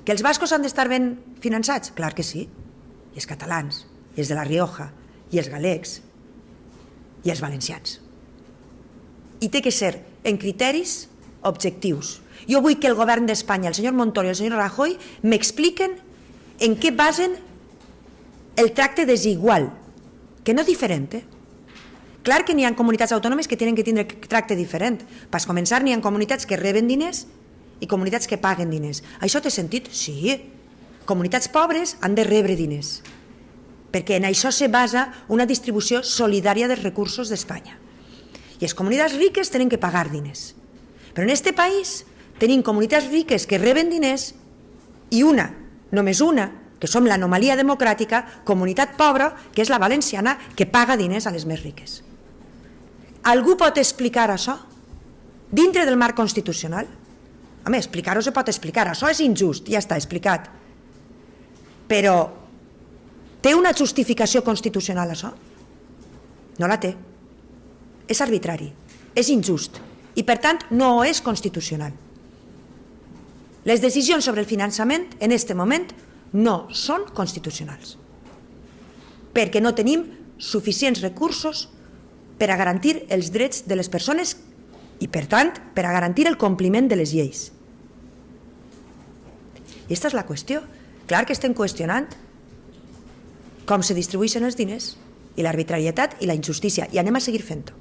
Que els bascos han d'estar ben finançats? Clar que sí. I els catalans, i els de la Rioja, i els galecs, i els valencians. I té que ser en criteris objectius. Jo vull que el govern d'Espanya, el senyor Montoro i el senyor Rajoy, m'expliquen en què basen el tracte desigual, que no diferent. Clar que n'hi ha comunitats autònomes que tenen que tindre tracte diferent. Per començar, n'hi ha comunitats que reben diners i comunitats que paguen diners. Això té sentit? Sí. Comunitats pobres han de rebre diners, perquè en això se basa una distribució solidària dels recursos d'Espanya. I les comunitats riques tenen que pagar diners. Però en aquest país tenim comunitats riques que reben diners i una, només una, que som l'anomalia democràtica, comunitat pobra, que és la valenciana, que paga diners a les més riques. Algú pot explicar això dintre del marc constitucional? Home, explicar-ho se pot explicar, això és injust, ja està explicat. Però té una justificació constitucional això? No la té. És arbitrari, és injust i per tant no és constitucional. Les decisions sobre el finançament en aquest moment no són constitucionals perquè no tenim suficients recursos per a garantir els drets de les persones i, per tant, per a garantir el compliment de les lleis. I aquesta és la qüestió. Clar que estem qüestionant com se distribueixen els diners i l'arbitrarietat i la injustícia, i anem a seguir fent-ho.